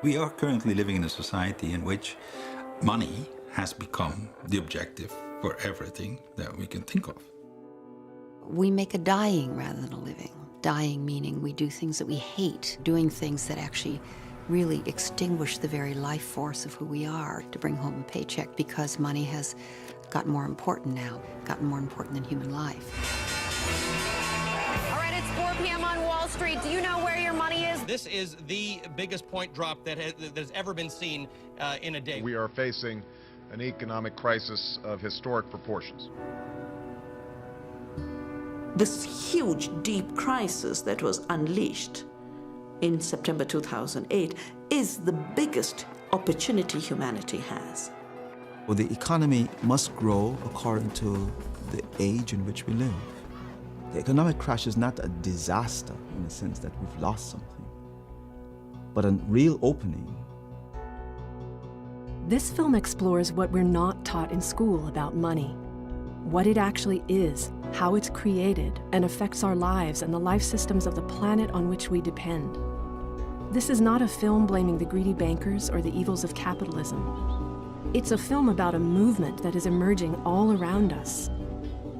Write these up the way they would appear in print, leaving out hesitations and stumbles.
We are currently living in a society in which money has become the objective for everything that we can think of. We make a dying rather than a living. Dying meaning we do things that we hate, doing things that actually really extinguish the very life force of who we are to bring home a paycheck, because money has gotten more important now, gotten more important than human life. All right, it's 4 p.m. on Wall Street. Do you know where your money is? This is the biggest point drop that has ever been seen in a day. We are facing an economic crisis of historic proportions. This huge, deep crisis that was unleashed in September 2008 is the biggest opportunity humanity has. Well, the economy must grow according to the age in which we live. The economic crash is not a disaster in the sense that we've lost something, but a real opening. This film explores what we're not taught in school about money, what it actually is, how it's created and affects our lives and the life systems of the planet on which we depend. This is not a film blaming the greedy bankers or the evils of capitalism. It's a film about a movement that is emerging all around us.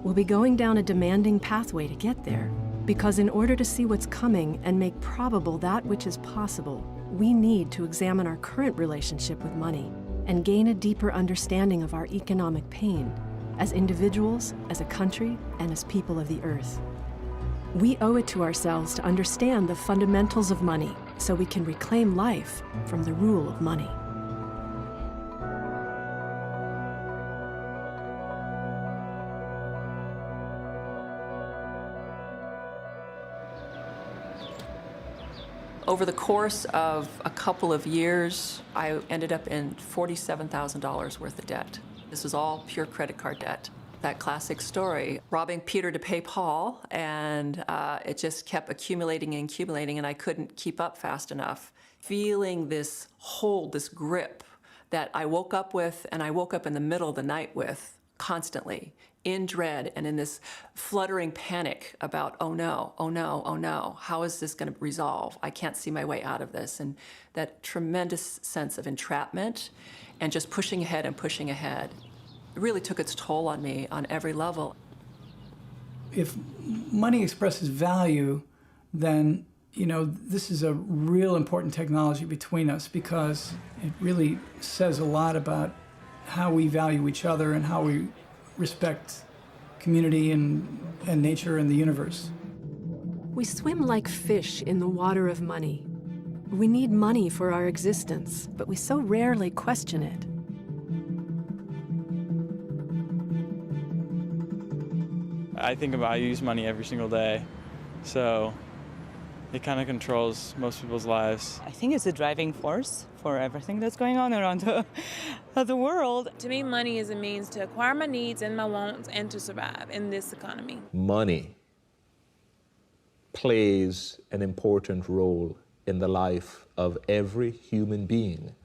We'll be going down a demanding pathway to get there, because in order to see what's coming and make probable that which is possible, we need to examine our current relationship with money and gain a deeper understanding of our economic pain as individuals, as a country, and as people of the earth. We owe it to ourselves to understand the fundamentals of money so we can reclaim life from the rule of money. Over the course of a couple of years, I ended up in $47,000 worth of debt. This was all pure credit card debt. That classic story, robbing Peter to pay Paul, and it just kept accumulating and accumulating, and I couldn't keep up fast enough. Feeling this hold, this grip that I woke up with, and I woke up in the middle of the night with, constantly, in dread and in this fluttering panic about, oh no, oh no, oh no, how is this going to resolve? I can't see my way out of this. And that tremendous sense of entrapment and just pushing ahead and pushing ahead. It really took its toll on me on every level. If money expresses value, then, you know, this is a real important technology between us, because it really says a lot about how we value each other and how we respect community and nature and the universe. We swim like fish in the water of money. We need money for our existence, but we so rarely question it. I use money every single day, so it kind of controls most people's lives. I think it's a driving force for everything that's going on around the world. To me, money is a means to acquire my needs and my wants and to survive in this economy. Money plays an important role in the life of every human being.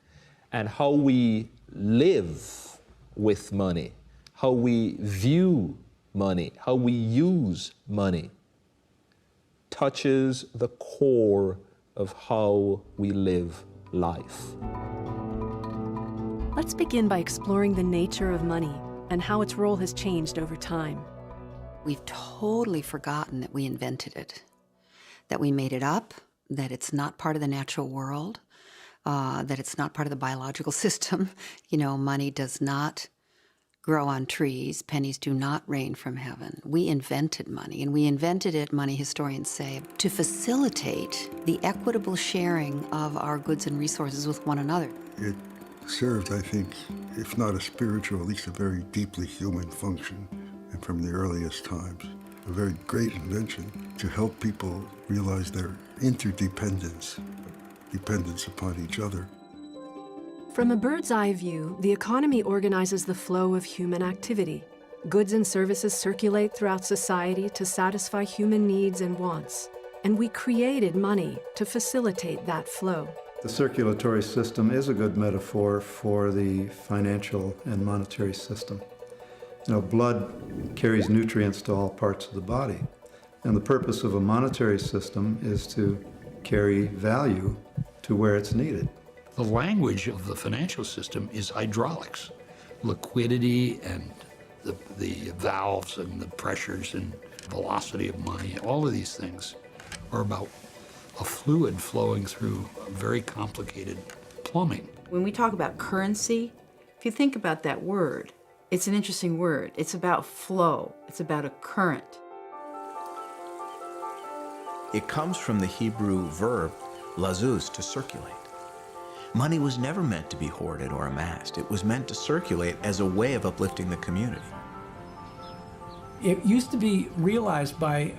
And how we live with money, how we view money, how we use money, touches the core of how we live life. Let's begin by exploring the nature of money and how its role has changed over time. We've totally forgotten that we invented it, that we made it up, that it's not part of the natural world, that it's not part of the biological system. You know, money does not grow on trees, pennies do not rain from heaven. We invented money, and we invented it, money historians say, to facilitate the equitable sharing of our goods and resources with one another. It served, I think, if not a spiritual, at least a very deeply human function, and from the earliest times. A very great invention to help people realize their interdependence, dependence upon each other. From a bird's eye view, the economy organizes the flow of human activity. Goods and services circulate throughout society to satisfy human needs and wants. And we created money to facilitate that flow. The circulatory system is a good metaphor for the financial and monetary system. You know, blood carries nutrients to all parts of the body. And the purpose of a monetary system is to carry value to where it's needed. The language of the financial system is hydraulics, liquidity and the valves and the pressures and velocity of money. All of these things are about a fluid flowing through a very complicated plumbing. When we talk about currency, if you think about that word, it's an interesting word. It's about flow. It's about a current. It comes from the Hebrew verb lazuz, to circulate. Money was never meant to be hoarded or amassed. It was meant to circulate as a way of uplifting the community. It used to be realized by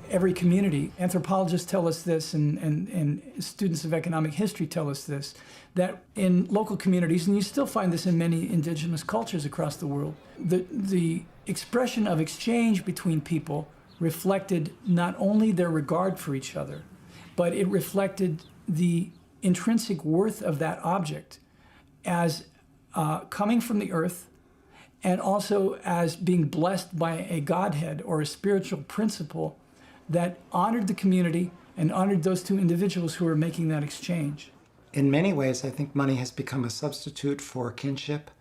every community. Anthropologists tell us this, and students of economic history tell us this, that in local communities, and you still find this in many indigenous cultures across the world, the expression of exchange between people reflected not only their regard for each other, but it reflected the intrinsic worth of that object as coming from the earth, and also as being blessed by a Godhead or a spiritual principle that honored the community and honored those two individuals who were making that exchange. In many ways, I think money has become a substitute for kinship,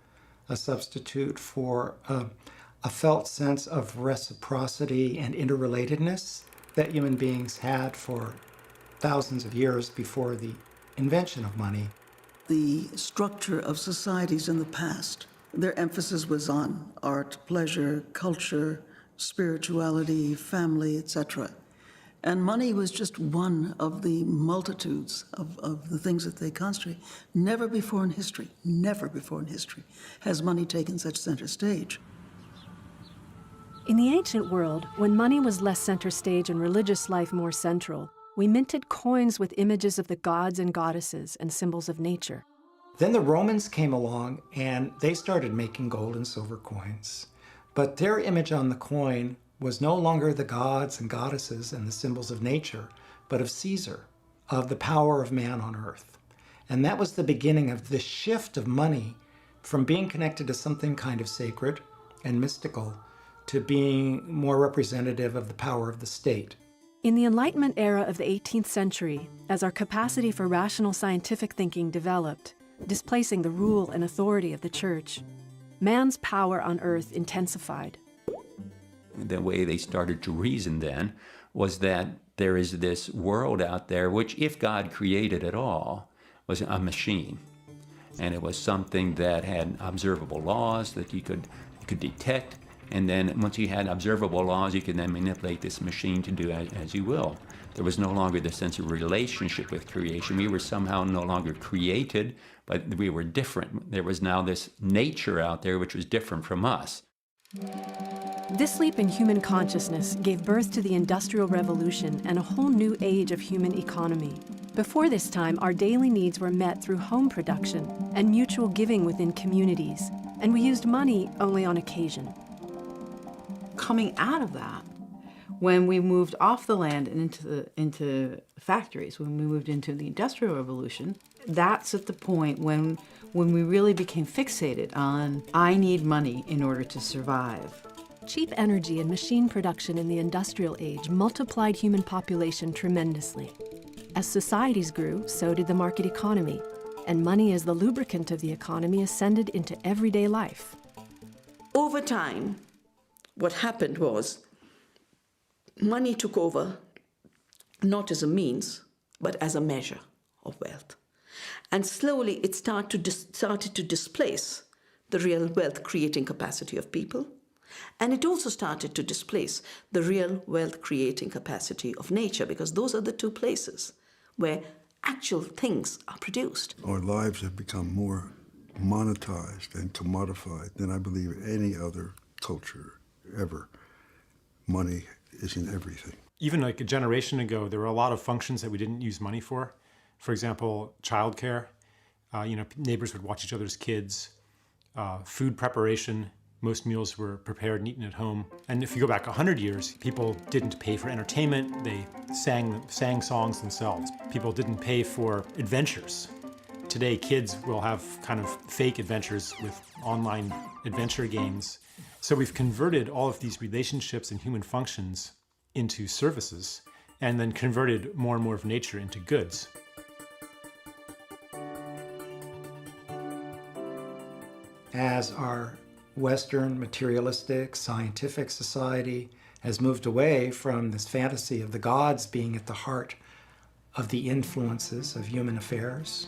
a substitute for a felt sense of reciprocity and interrelatedness that human beings had for thousands of years before the invention of money. The structure of societies in the past, their emphasis was on art, pleasure, culture, spirituality, family, etc. And money was just one of the multitudes of the things that they constitute. Never before in history has money taken such center stage. In the ancient world, when money was less center stage and religious life more central, we minted coins with images of the gods and goddesses and symbols of nature. Then the Romans came along and they started making gold and silver coins. But their image on the coin was no longer the gods and goddesses and the symbols of nature, but of Caesar, of the power of man on earth. And that was the beginning of the shift of money from being connected to something kind of sacred and mystical to being more representative of the power of the state. In the Enlightenment era of the 18th century, as our capacity for rational scientific thinking developed, displacing the rule and authority of the church, man's power on earth intensified. The way they started to reason then was that there is this world out there which, if God created it all, was a machine. And it was something that had observable laws that you could detect. And then once you had observable laws, you could then manipulate this machine to do as you will. There was no longer the sense of relationship with creation. We were somehow no longer created, but we were different. There was now this nature out there which was different from us. This leap in human consciousness gave birth to the Industrial Revolution and a whole new age of human economy. Before this time, our daily needs were met through home production and mutual giving within communities, and we used money only on occasion. Coming out of that, when we moved off the land and into factories, when we moved into the Industrial Revolution, that's at the point when we really became fixated on, I need money in order to survive. Cheap energy and machine production in the industrial age multiplied human population tremendously. As societies grew, so did the market economy, and money as the lubricant of the economy ascended into everyday life. Over time, what happened was money took over not as a means, but as a measure of wealth. And slowly it started to displace the real wealth-creating capacity of people. And it also started to displace the real wealth-creating capacity of nature, because those are the two places where actual things are produced. Our lives have become more monetized and commodified than I believe any other culture ever. Money is in everything. Even like a generation ago, there were a lot of functions that we didn't use money for. For example, childcare. Neighbors would watch each other's kids. Food preparation. Most meals were prepared and eaten at home. And if you go back 100 years, people didn't pay for entertainment. They sang songs themselves. People didn't pay for adventures. Today, kids will have kind of fake adventures with online adventure games. So we've converted all of these relationships and human functions into services, and then converted more and more of nature into goods. as our Western materialistic scientific society has moved away from this fantasy of the gods being at the heart of the influences of human affairs,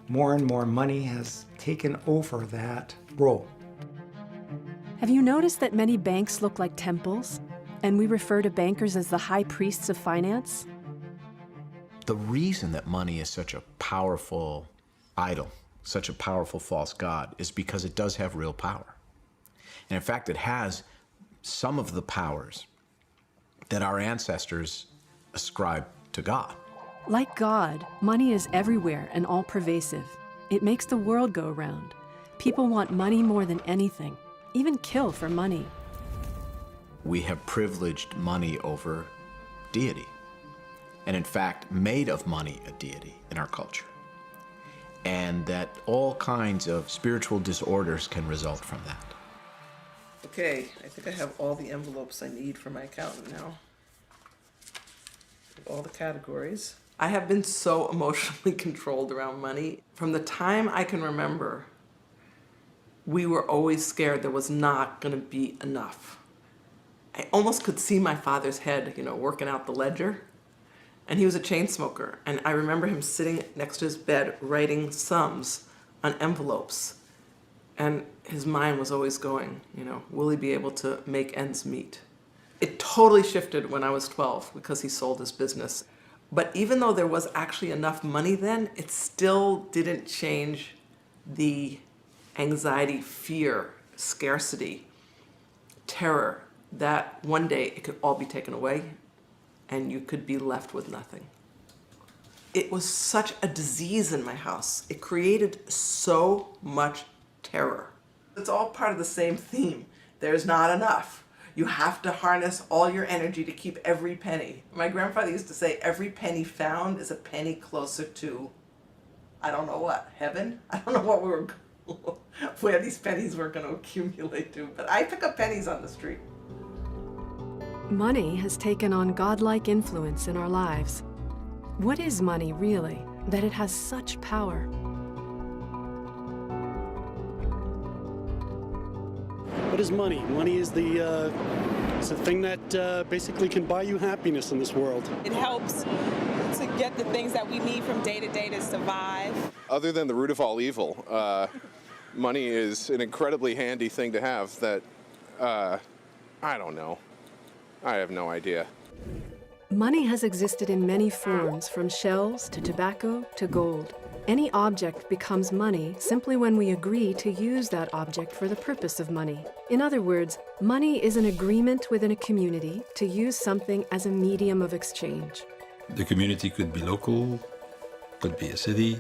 more and more money has taken over that role. Have you noticed that many banks look like temples, and we refer to bankers as the high priests of finance? The reason that money is such a powerful idol, such a powerful false god, is because it does have real power. And in fact, it has some of the powers that our ancestors ascribed to God. Like God, money is everywhere and all-pervasive. It makes the world go round. People want money more than anything, even kill for money. We have privileged money over deity, and in fact made of money a deity in our culture. And that all kinds of spiritual disorders can result from that. Okay, I think I have all the envelopes I need for my accountant now. All the categories. I have been so emotionally controlled around money. From the time I can remember, we were always scared there was not going to be enough. I almost could see my father's head, working out the ledger. And he was a chain smoker. And I remember him sitting next to his bed writing sums on envelopes. And his mind was always going, will he be able to make ends meet? It totally shifted when I was 12 because he sold his business. But even though there was actually enough money then, it still didn't change the anxiety, fear, scarcity, terror that one day it could all be taken away and you could be left with nothing. It was such a disease in my house. It created so much terror. It's all part of the same theme. There's not enough. You have to harness all your energy to keep every penny. My grandfather used to say, every penny found is a penny closer to, I don't know what, heaven? I don't know where these pennies were going to accumulate to, but I pick up pennies on the street. Money has taken on godlike influence in our lives. What is money really, that it has such power? What is money? Money is it's the thing that basically can buy you happiness in this world. It helps to get the things that we need from day to day to survive. Other than the root of all evil, money is an incredibly handy thing to have that, I don't know. I have no idea. Money has existed in many forms, from shells to tobacco to gold. Any object becomes money simply when we agree to use that object for the purpose of money. In other words, money is an agreement within a community to use something as a medium of exchange. The community could be local, could be a city,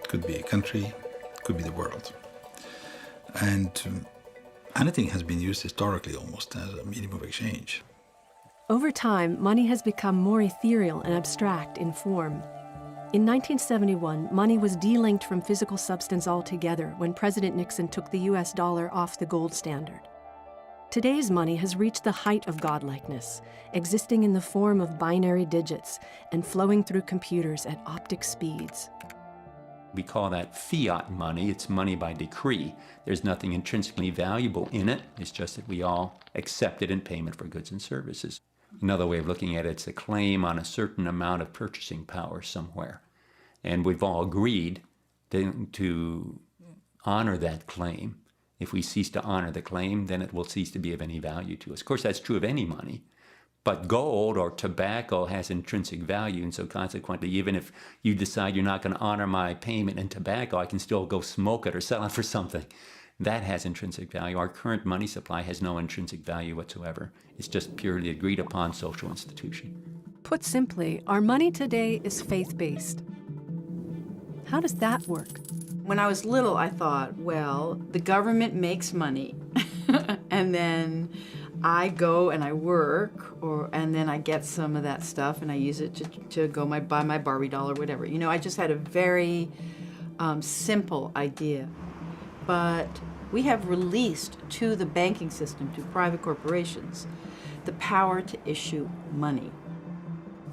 could be a country, could be the world. And anything has been used historically almost as a medium of exchange. Over time, money has become more ethereal and abstract in form. In 1971, money was delinked from physical substance altogether when President Nixon took the US dollar off the gold standard. Today's money has reached the height of godlikeness, existing in the form of binary digits and flowing through computers at optic speeds. We call that fiat money. It's money by decree. There's nothing intrinsically valuable in it. It's just that we all accept it in payment for goods and services. Another way of looking at it, it's a claim on a certain amount of purchasing power somewhere. And we've all agreed to honor that claim. If we cease to honor the claim, then it will cease to be of any value to us. Of course, that's true of any money. But gold or tobacco has intrinsic value, and so consequently, even if you decide you're not going to honor my payment in tobacco, I can still go smoke it or sell it for something. That has intrinsic value. Our current money supply has no intrinsic value whatsoever. It's just purely agreed upon social institution. Put simply, our money today is faith-based. How does that work? When I was little, I thought, well, the government makes money, and then I go and I work, and then I get some of that stuff and I use it to go buy my Barbie doll or whatever. You know, I just had a very simple idea. But we have released to the banking system, to private corporations, the power to issue money.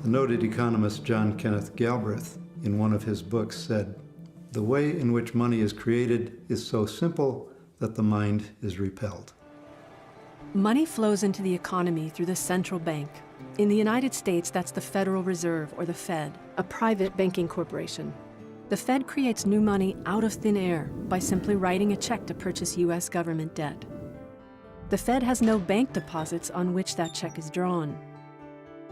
The noted economist John Kenneth Galbraith, in one of his books, said, "The way in which money is created is so simple that the mind is repelled. Money flows into the economy through the central bank. In the United States, that's the Federal Reserve, or the Fed, a private banking corporation. The Fed creates new money out of thin air by simply writing a check to purchase U.S. government debt. The Fed has no bank deposits on which that check is drawn.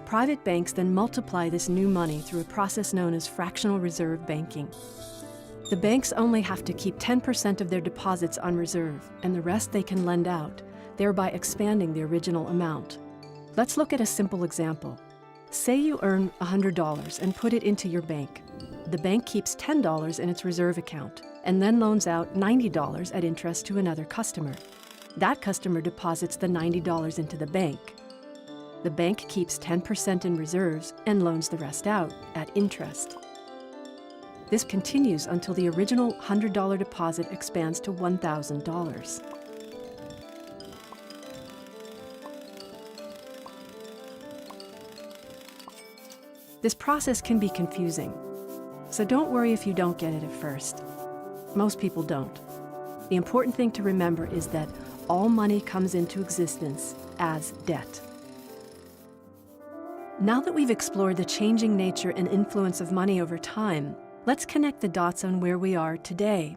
Private banks then multiply this new money through a process known as fractional reserve banking. The banks only have to keep 10% of their deposits on reserve, and the rest they can lend out, thereby expanding the original amount. Let's look at a simple example. Say you earn $100 and put it into your bank. The bank keeps $10 in its reserve account and then loans out $90 at interest to another customer. That customer deposits the $90 into the bank. The bank keeps 10% in reserves and loans the rest out at interest. This continues until the original $100 deposit expands to $1,000. This process can be confusing, so don't worry if you don't get it at first. Most people don't. The important thing to remember is that all money comes into existence as debt. Now that we've explored the changing nature and influence of money over time, let's connect the dots on where we are today.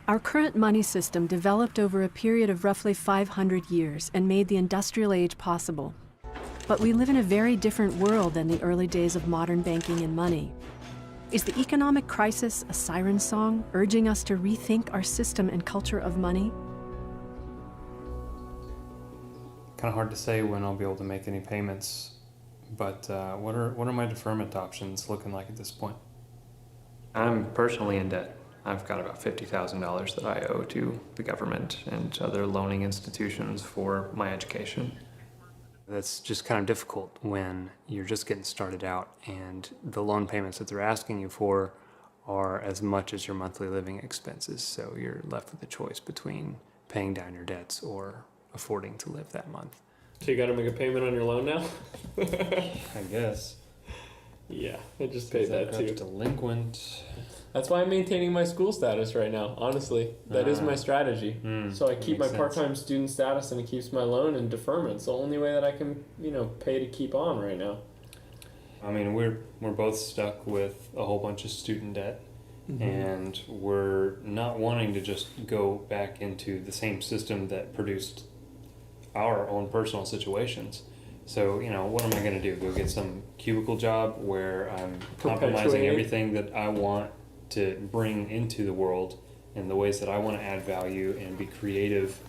Our current money system developed over a period of roughly 500 years and made the industrial age possible. But we live in a very different world than the early days of modern banking and money. Is the economic crisis a siren song urging us to rethink our system and culture of money? Kind of hard to say when I'll be able to make any payments, but what are my deferment options looking like at this point? I'm personally in debt. I've got about $50,000 that I owe to the government and other loaning institutions for my education. That's just kind of difficult when you're just getting started out and the loan payments that they're asking you for are as much as your monthly living expenses. So you're left with a choice between paying down your debts or affording to live that month. So you got to make a payment on your loan now? I guess. Yeah, I just paid that too. Delinquent. That's why I'm maintaining my school status right now, honestly. That is my strategy. So I keep my part-time student status and it keeps my loan in deferment. It's the only way that I can, pay to keep on right now. I mean, we're both stuck with a whole bunch of student debt, and we're not wanting to just go back into the same system that produced our own personal situations. So, what am I going to do? Go get some cubicle job where I'm compromising everything that I want to bring into the world in the ways that I want to add value and be creative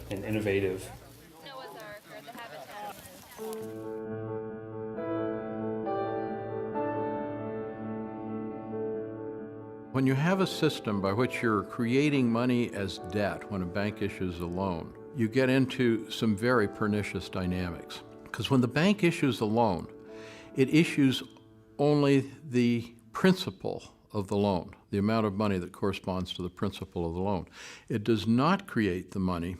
and innovative. When you have a system by which you're creating money as debt when a bank issues a loan, you get into some very pernicious dynamics. Because when the bank issues a loan, it issues only the principal of the loan, the amount of money that corresponds to the principal of the loan. It does not create the money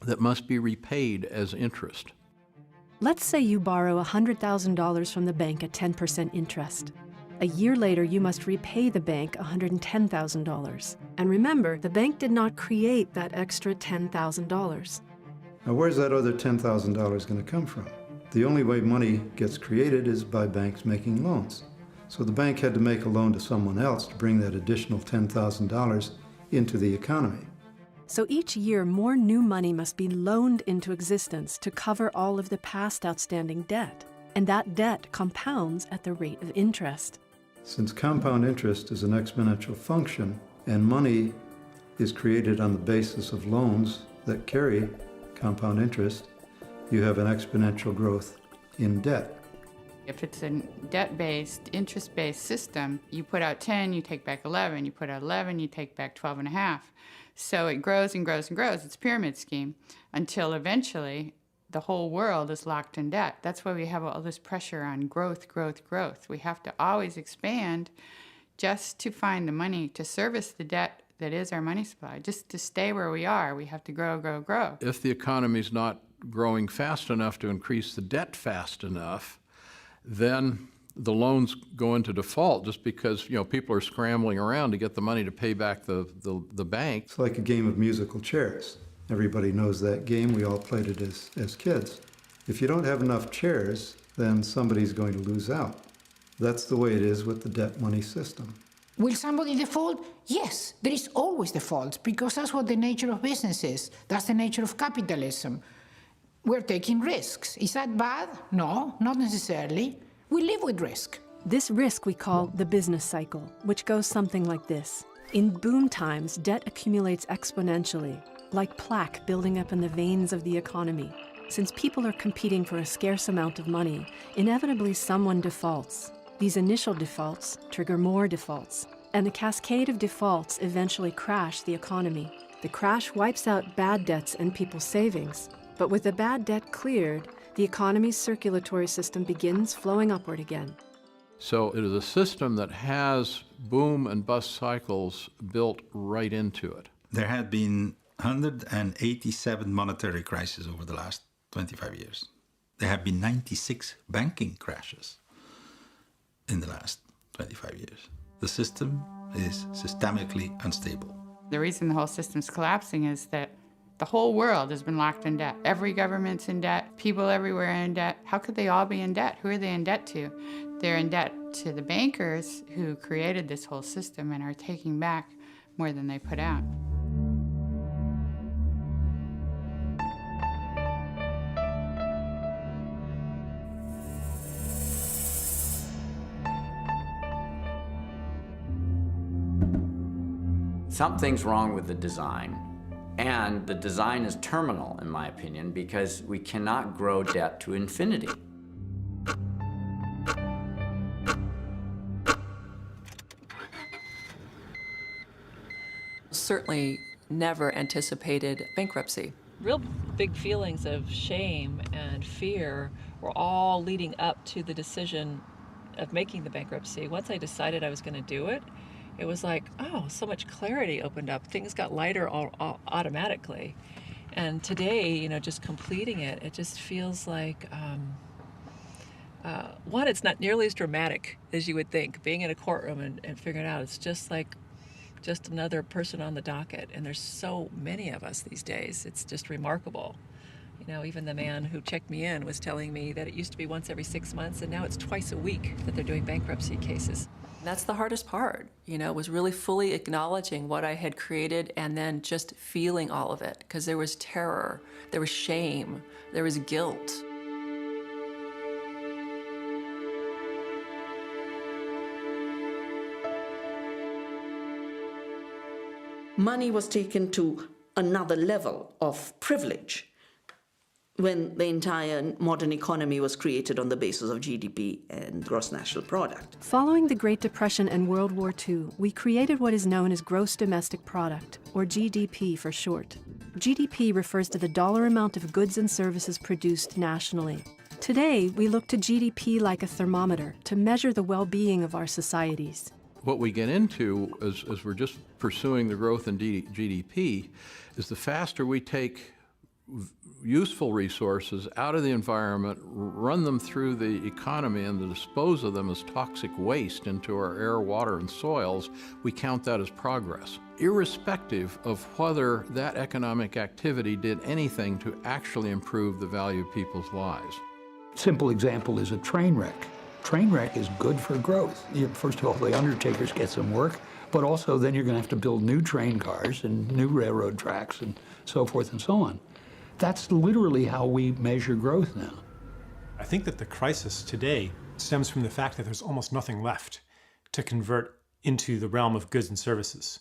that must be repaid as interest. Let's say you borrow $100,000 from the bank at 10% interest. A year later, you must repay the bank $110,000. And remember, the bank did not create that extra $10,000. Now, where's that other $10,000 going to come from? The only way money gets created is by banks making loans. So the bank had to make a loan to someone else to bring that additional $10,000 into the economy. So each year, more new money must be loaned into existence to cover all of the past outstanding debt. And that debt compounds at the rate of interest. Since compound interest is an exponential function, and money is created on the basis of loans that carry compound interest, you have an exponential growth in debt. If it's a debt-based, interest-based system, you put out 10, you take back 11. You put out 11, you take back 12 and a half. So it grows and grows and grows. It's a pyramid scheme until eventually the whole world is locked in debt. That's why we have all this pressure on growth, growth, growth. We have to always expand just to find the money to service the debt that is our money supply. Just to stay where we are, we have to grow, grow, grow. If the economy is not growing fast enough to increase the debt fast enough, then the loans go into default just because, people are scrambling around to get the money to pay back the bank. It's like a game of musical chairs. Everybody knows that game. We all played it as kids. If you don't have enough chairs, then somebody's going to lose out. That's the way it is with the debt money system. Will somebody default? Yes, there is always default, because that's what the nature of business is. That's the nature of capitalism. We're taking risks. Is that bad? No, not necessarily. We live with risk. This risk we call the business cycle, which goes something like this. In boom times, debt accumulates exponentially, like plaque building up in the veins of the economy. Since people are competing for a scarce amount of money, inevitably someone defaults. These initial defaults trigger more defaults, and the cascade of defaults eventually crash the economy. The crash wipes out bad debts and people's savings, but with the bad debt cleared, the economy's circulatory system begins flowing upward again. So it is a system that has boom and bust cycles built right into it. There had been 187 monetary crises over the last 25 years. There have been 96 banking crashes in the last 25 years. The system is systemically unstable. The reason the whole system's collapsing is that the whole world has been locked in debt. Every government's in debt, people everywhere are in debt. How could they all be in debt? Who are they in debt to? They're in debt to the bankers who created this whole system and are taking back more than they put out. Something's wrong with the design, and the design is terminal, in my opinion, because we cannot grow debt to infinity. Certainly never anticipated bankruptcy. Real big feelings of shame and fear were all leading up to the decision of making the bankruptcy. Once I decided I was going to do it, it was like, oh, so much clarity opened up. Things got lighter automatically. And today, just completing it, it just feels like, one, it's not nearly as dramatic as you would think. Being in a courtroom and figuring it out, it's just like just another person on the docket. And there's so many of us these days. It's just remarkable. Even the man who checked me in was telling me that it used to be once every 6 months, and now it's twice a week that they're doing bankruptcy cases. That's the hardest part, was really fully acknowledging what I had created and then just feeling all of it, because there was terror, there was shame, there was guilt. Money was taken to another level of privilege when the entire modern economy was created on the basis of GDP and gross national product. Following the Great Depression and World War II, we created what is known as gross domestic product, or GDP for short. GDP refers to the dollar amount of goods and services produced nationally. Today, we look to GDP like a thermometer to measure the well-being of our societies. What we get into as we're just pursuing the growth in GDP is the faster we take useful resources out of the environment, run them through the economy, and to dispose of them as toxic waste into our air, water, and soils, we count that as progress, irrespective of whether that economic activity did anything to actually improve the value of people's lives. Simple example is a train wreck. Train wreck is good for growth. First of all, the undertakers get some work, but also then you're going to have to build new train cars and new railroad tracks and so forth and so on. That's literally how we measure growth now. I think that the crisis today stems from the fact that there's almost nothing left to convert into the realm of goods and services.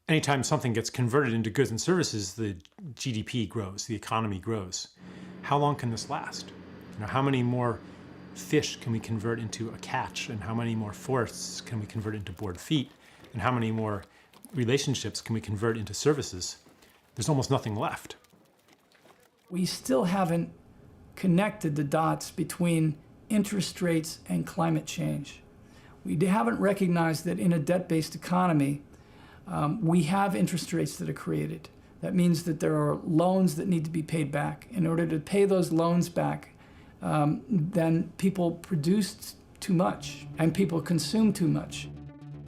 Anytime something gets converted into goods and services, the GDP grows, the economy grows. How long can this last? How many more fish can we convert into a catch, and how many more forests can we convert into board feet, and how many more relationships can we convert into services? There's almost nothing left. We still haven't connected the dots between interest rates and climate change. We haven't recognized that in a debt-based economy, we have interest rates that are created. That means that there are loans that need to be paid back. In order to pay those loans back, then people produced too much, and people consume too much.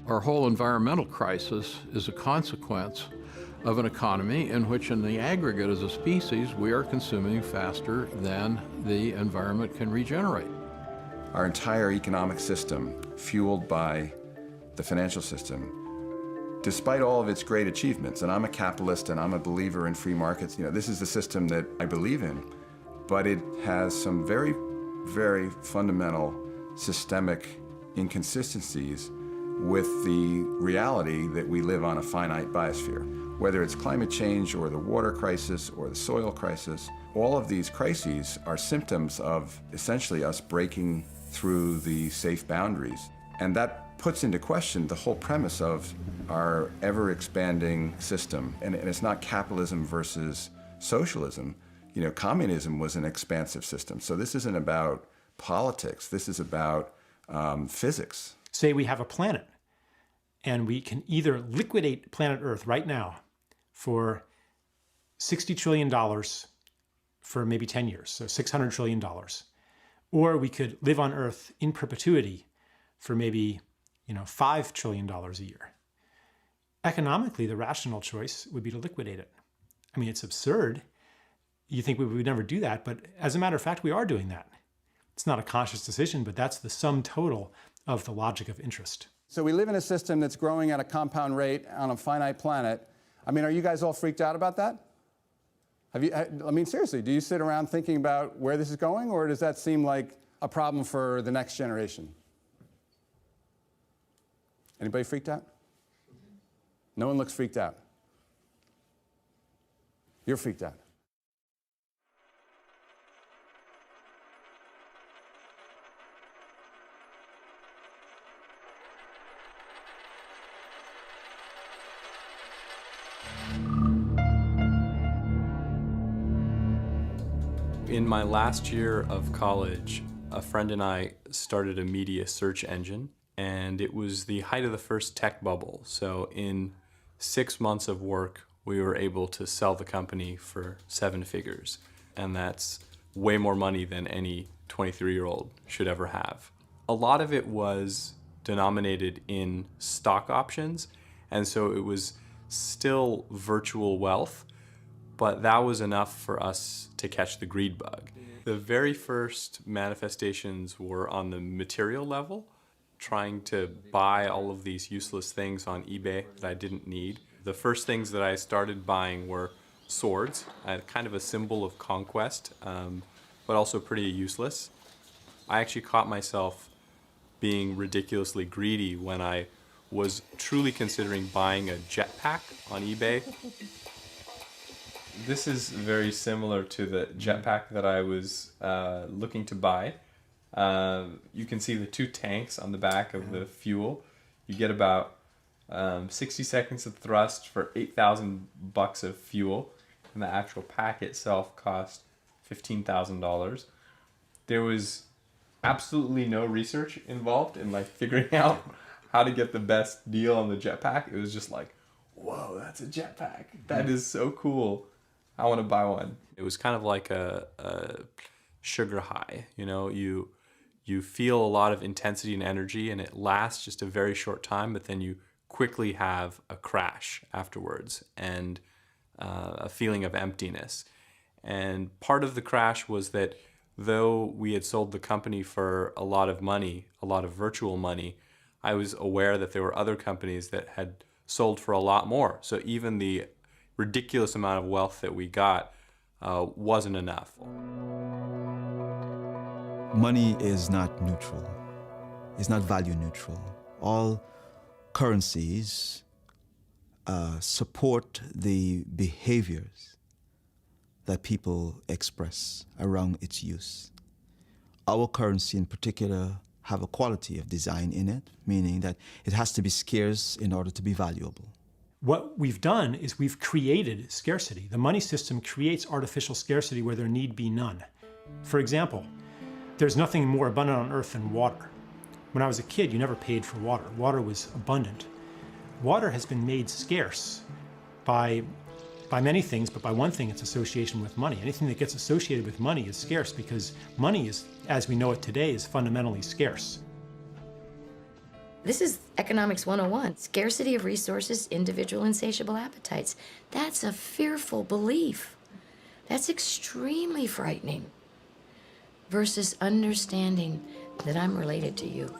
Our whole environmental crisis is a consequence of an economy in which, in the aggregate as a species, we are consuming faster than the environment can regenerate. Our entire economic system, fueled by the financial system, despite all of its great achievements, and I'm a capitalist and I'm a believer in free markets, this is the system that I believe in, but it has some very, very fundamental systemic inconsistencies with the reality that we live on a finite biosphere. Whether it's climate change or the water crisis or the soil crisis, all of these crises are symptoms of essentially us breaking through the safe boundaries. And that puts into question the whole premise of our ever-expanding system. And it's not capitalism versus socialism. Communism was an expansive system. So this isn't about politics. This is about physics. Say we have a planet, and we can either liquidate planet Earth right now for $60 trillion for maybe 10 years, so $600 trillion. Or we could live on Earth in perpetuity for maybe $5 trillion a year. Economically, the rational choice would be to liquidate it. I mean, it's absurd. You think we would never do that, but as a matter of fact, we are doing that. It's not a conscious decision, but that's the sum total of the logic of interest. So we live in a system that's growing at a compound rate on a finite planet. I mean, are you guys all freaked out about that? Seriously, do you sit around thinking about where this is going, or does that seem like a problem for the next generation? Anybody freaked out? No one looks freaked out. You're freaked out. In my last year of college, a friend and I started a media search engine, and it was the height of the first tech bubble. So in 6 months of work, we were able to sell the company for 7 figures. And that's way more money than any 23-year-old should ever have. A lot of it was denominated in stock options, and so it was still virtual wealth, but that was enough for us to catch the greed bug. The very first manifestations were on the material level, trying to buy all of these useless things on eBay that I didn't need. The first things that I started buying were swords, kind of a symbol of conquest, but also pretty useless. I actually caught myself being ridiculously greedy when I was truly considering buying a jetpack on eBay. This is very similar to the jetpack that I was looking to buy. You can see the 2 tanks on the back of the fuel. You get about 60 seconds of thrust for $8,000 of fuel, and the actual pack itself cost $15,000. There was absolutely no research involved in figuring out how to get the best deal on the jetpack. It was just like, whoa, that's a jetpack. That is so cool. I want to buy one. It was kind of like a sugar high. You feel a lot of intensity and energy, and it lasts just a very short time, but then you quickly have a crash afterwards and a feeling of emptiness. And part of the crash was that though we had sold the company for a lot of money, a lot of virtual money, I was aware that there were other companies that had sold for a lot more. So even the ridiculous amount of wealth that we got wasn't enough. Money is not neutral. It's not value neutral. All currencies support the behaviors that people express around its use. Our currency in particular have a quality of design in it, meaning that it has to be scarce in order to be valuable. What we've done is we've created scarcity. The money system creates artificial scarcity where there need be none. For example, there's nothing more abundant on earth than water. When I was a kid, you never paid for water. Water was abundant. Water has been made scarce by many things, but by one thing, its association with money. Anything that gets associated with money is scarce because money is, as we know it today, is fundamentally scarce. This is economics 101. Scarcity of resources, individual insatiable appetites. That's a fearful belief. That's extremely frightening. Versus understanding that I'm related to you,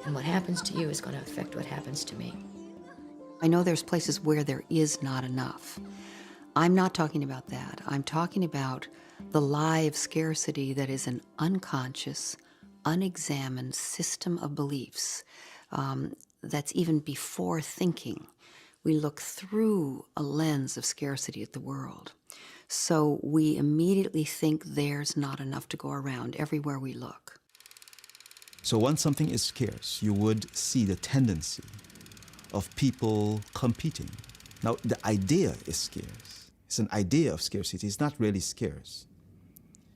and what happens to you is going to affect what happens to me. I know there's places where there is not enough. I'm not talking about that. I'm talking about the lie of scarcity that is an unconscious, unexamined system of beliefs that's even before thinking. We look through a lens of scarcity at the world. So we immediately think there's not enough to go around everywhere we look. So once something is scarce, you would see the tendency of people competing. Now, the idea is scarce. It's an idea of scarcity. It's not really scarce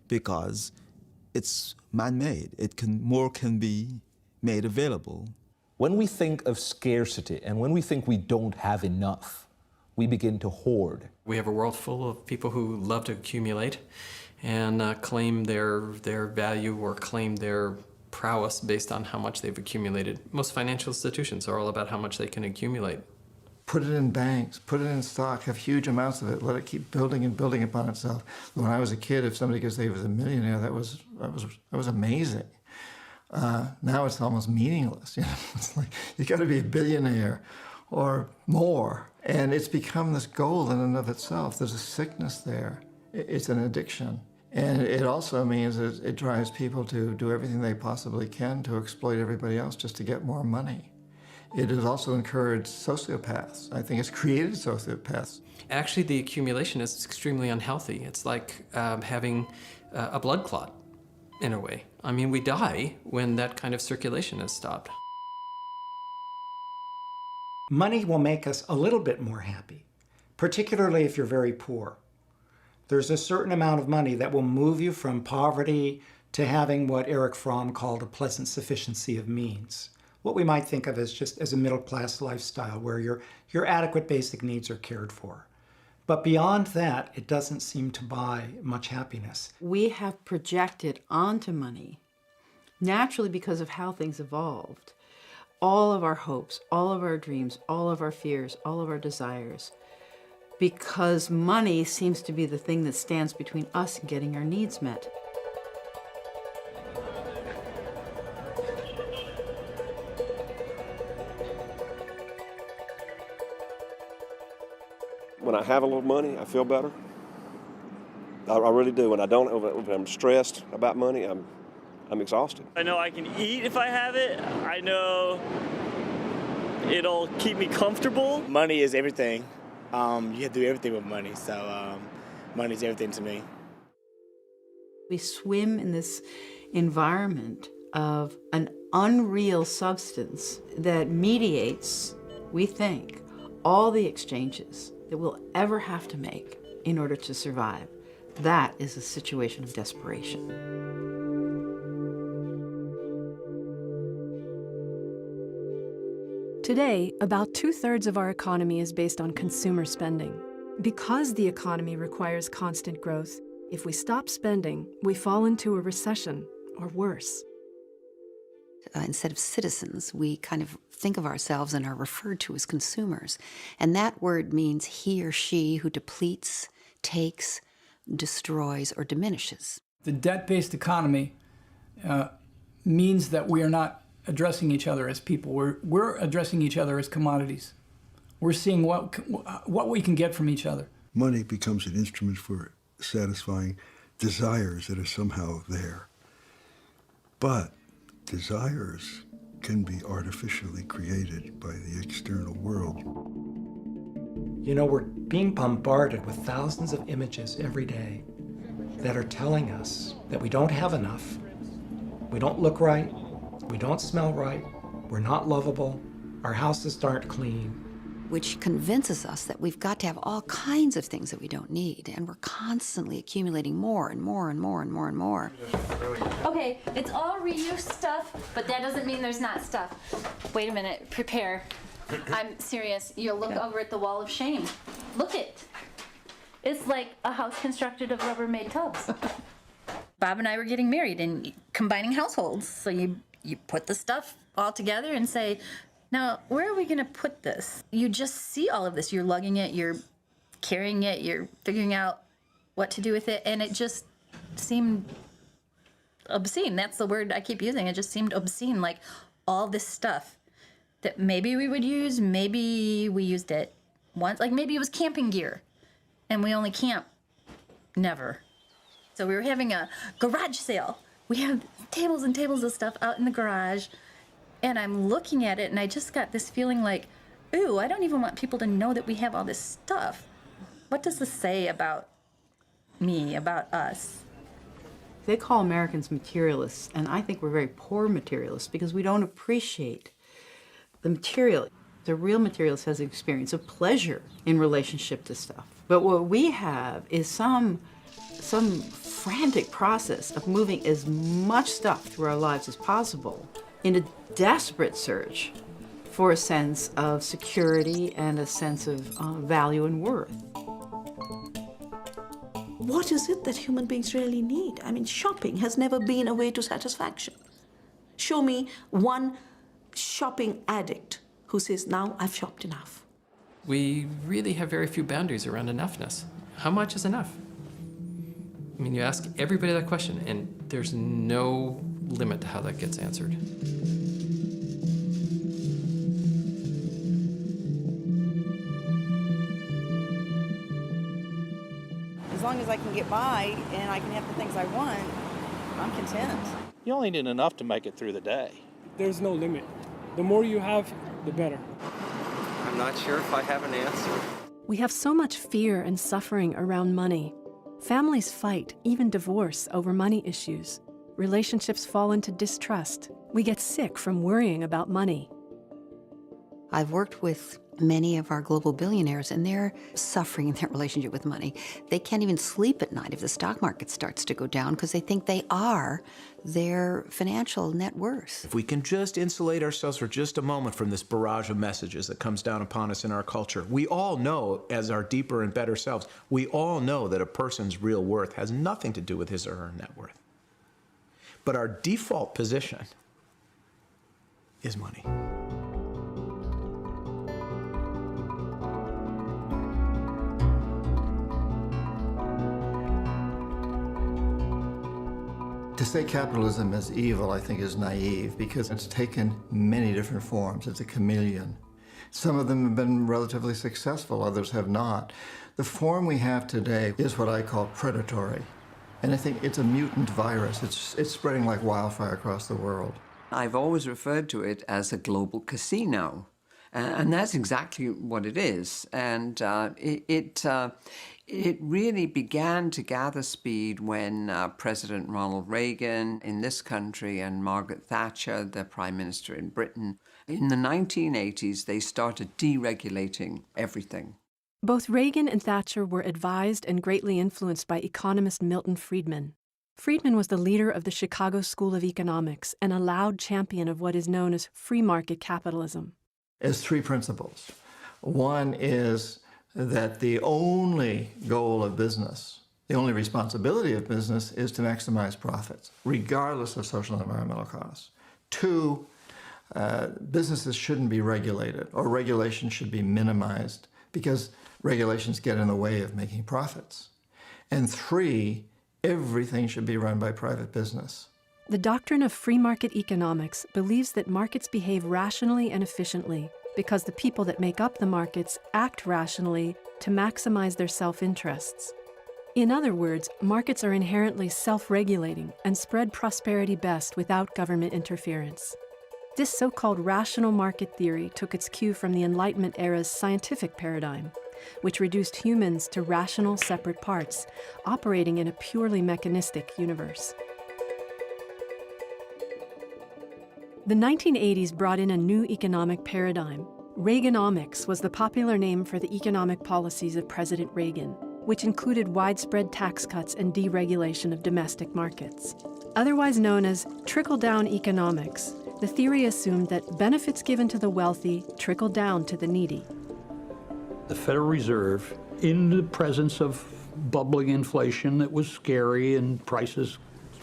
because it's man-made. More can be made available. When we think of scarcity and when we think we don't have enough, we begin to hoard. We have a world full of people who love to accumulate and claim their value or claim their prowess based on how much they've accumulated. Most financial institutions are all about how much they can accumulate. Put it in banks, put it in stock, have huge amounts of it, let it keep building and building upon itself. When I was a kid, if somebody could say he was a millionaire, that was amazing. Now it's almost meaningless. You know, it's like you got to be a billionaire or more, and it's become this goal in and of itself. There's a sickness there. It's an addiction, and it also means that it drives people to do everything they possibly can to exploit everybody else just to get more money. It has also encouraged sociopaths. I think it's created sociopaths. Actually, the accumulation is extremely unhealthy. It's like having a blood clot, in a way. I mean, we die when that kind of circulation is stopped. Money will make us a little bit more happy, particularly if you're very poor. There's a certain amount of money that will move you from poverty to having what Erich Fromm called a pleasant sufficiency of means. What we might think of as just as a middle-class lifestyle where your adequate basic needs are cared for. But beyond that, it doesn't seem to buy much happiness. We have projected onto money, naturally because of how things evolved, all of our hopes, all of our dreams, all of our fears, all of our desires, because money seems to be the thing that stands between us and getting our needs met. When I have a little money, I feel better. I really do. When I don't, if I'm stressed about money, I'm exhausted. I know I can eat if I have it. I know it'll keep me comfortable. Money is everything. You have to do everything with money, so money is everything to me. We swim in this environment of an unreal substance that mediates, we think, all the exchanges that we'll ever have to make in order to survive. That is a situation of desperation. Today, about 2/3 of our economy is based on consumer spending. Because the economy requires constant growth, if we stop spending, we fall into a recession or worse. Instead of citizens, we kind of think of ourselves and are referred to as consumers. And that word means he or she who depletes, takes, destroys, or diminishes. The debt-based economy means that we are not addressing each other as people. We're addressing each other as commodities. We're seeing what we can get from each other. Money becomes an instrument for satisfying desires that are somehow there. But desires can be artificially created by the external world. You know, we're being bombarded with thousands of images every day that are telling us that we don't have enough, we don't look right, we don't smell right, we're not lovable, our houses aren't clean. Which convinces us that we've got to have all kinds of things that we don't need, and we're constantly accumulating more and more and more and more and more. Okay, it's all reuse stuff, but that doesn't mean there's not stuff. Wait a minute, prepare. I'm serious. You'll look over at the wall of shame. Look it. It's like a house constructed of Rubbermaid tubs. Bob and I were getting married and combining households. So you put the stuff all together and say, Now, where are we going to put this? You just see all of this. You're lugging it, you're carrying it, you're figuring out what to do with it, and it just seemed obscene. That's the word I keep using. It just seemed obscene, like all this stuff that maybe we would use, maybe we used it once, like maybe it was camping gear, and we only camp never. So we were having a garage sale. We had tables and tables of stuff out in the garage, and I'm looking at it, and I just got this feeling like, ooh, I don't even want people to know that we have all this stuff. What does this say about me, about us? They call Americans materialists, and I think we're very poor materialists because we don't appreciate the material. The real materialist has an experience of pleasure in relationship to stuff. But what we have is some frantic process of moving as much stuff through our lives as possible in a desperate search for a sense of security and a sense of value and worth. What is it that human beings really need? I mean, shopping has never been a way to satisfaction. Show me one shopping addict who says, now I've shopped enough. We really have very few boundaries around enoughness. How much is enough? I mean, you ask everybody that question, and there's no limit to how that gets answered. As long as I can get by and I can have the things I want, I'm content. You only need enough to make it through the day. There's no limit. The more you have, the better. I'm not sure if I have an answer. We have so much fear and suffering around money. Families fight, even divorce, over money issues. Relationships fall into distrust. We get sick from worrying about money. I've worked with many of our global billionaires, and they're suffering in their relationship with money. They can't even sleep at night if the stock market starts to go down because they think they are their financial net worth. If we can just insulate ourselves for just a moment from this barrage of messages that comes down upon us in our culture, we all know, as our deeper and better selves, we all know that a person's real worth has nothing to do with his or her net worth. But our default position is money. To say capitalism is evil, I think, is naive because it's taken many different forms. It's a chameleon. Some of them have been relatively successful, others have not. The form we have today is what I call predatory. And I think it's a mutant virus. It's spreading like wildfire across the world. I've always referred to it as a global casino. And that's exactly what it is. And it really began to gather speed when President Ronald Reagan in this country and Margaret Thatcher, the Prime Minister in Britain, in the 1980s, they started deregulating everything. Both Reagan and Thatcher were advised and greatly influenced by economist Milton Friedman. Friedman was the leader of the Chicago School of Economics and a loud champion of what is known as free market capitalism. There's three principles. One is that the only goal of business, the only responsibility of business is to maximize profits, regardless of social and environmental costs. Two, businesses shouldn't be regulated, or regulation should be minimized because regulations get in the way of making profits. And three, everything should be run by private business. The doctrine of free market economics believes that markets behave rationally and efficiently because the people that make up the markets act rationally to maximize their self-interests. In other words, markets are inherently self-regulating and spread prosperity best without government interference. This so-called rational market theory took its cue from the Enlightenment era's scientific paradigm, which reduced humans to rational separate parts, operating in a purely mechanistic universe. The 1980s brought in a new economic paradigm. Reaganomics was the popular name for the economic policies of President Reagan, which included widespread tax cuts and deregulation of domestic markets. Otherwise known as trickle-down economics, the theory assumed that benefits given to the wealthy trickle down to the needy. The Federal Reserve, in the presence of bubbling inflation that was scary and prices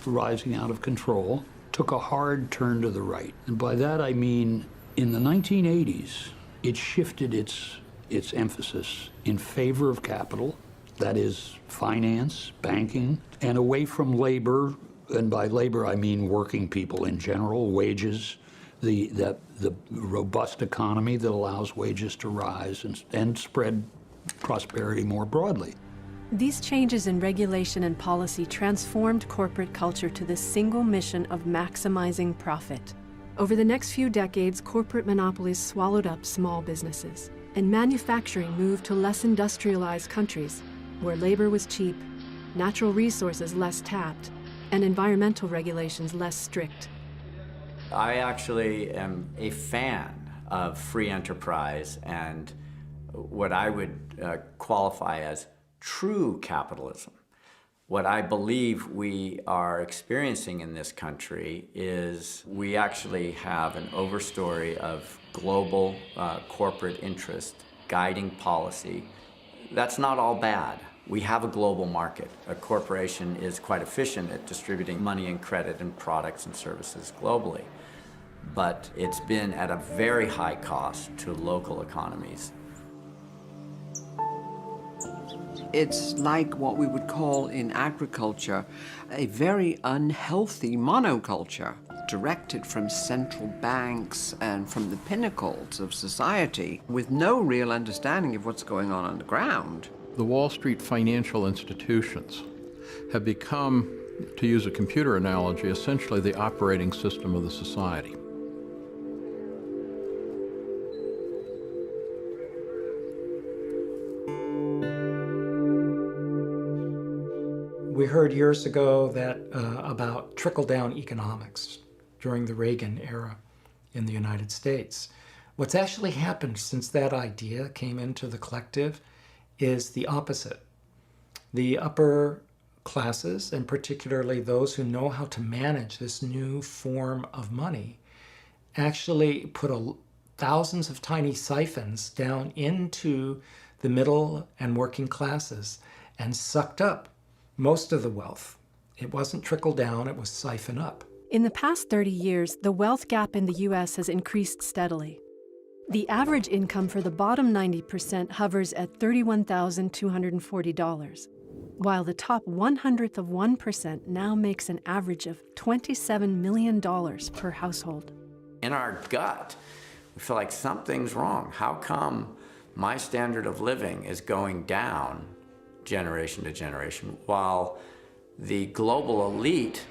rising out of control, took a hard turn to the right. And by that I mean In the 1980s, it shifted its emphasis in favor of capital, that is finance, banking, and away from labor, and by labor I mean working people in general, wages, the robust economy that allows wages to rise and spread prosperity more broadly. These changes in regulation and policy transformed corporate culture to the single mission of maximizing profit. Over the next few decades, corporate monopolies swallowed up small businesses, and manufacturing moved to less industrialized countries where labor was cheap, natural resources less tapped, and environmental regulations less strict. I actually am a fan of free enterprise and what I would qualify as true capitalism. What I believe we are experiencing in this country is we actually have an overstory of global corporate interest guiding policy. That's not all bad. We have a global market. A corporation is quite efficient at distributing money and credit and products and services globally. But it's been at a very high cost to local economies. It's like what we would call in agriculture a very unhealthy monoculture, directed from central banks and from the pinnacles of society, with no real understanding of what's going on the ground. The Wall Street financial institutions have become, to use a computer analogy, essentially the operating system of the society. We heard years ago that about trickle-down economics during the Reagan era in the United States. What's actually happened since that idea came into the collective is the opposite. The upper classes, and particularly those who know how to manage this new form of money, actually put thousands of tiny siphons down into the middle and working classes and sucked up most of the wealth. It wasn't trickle down, it was siphon up. In the past 30 years, the wealth gap in the U.S. has increased steadily. The average income for the bottom 90% hovers at $31,240, while the top 1/100% now makes an average of $27 million per household. In our gut, we feel like something's wrong. How come my standard of living is going down generation to generation, while the global elite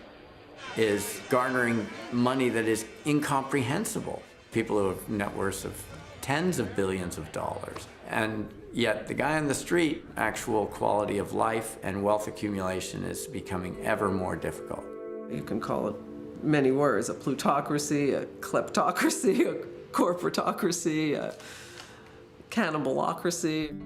is garnering money that is incomprehensible? People who have net worths of tens of billions of dollars. And yet the guy on the street, actual quality of life and wealth accumulation is becoming ever more difficult. You can call it many words: a plutocracy, a kleptocracy, a corporatocracy, a cannibalocracy.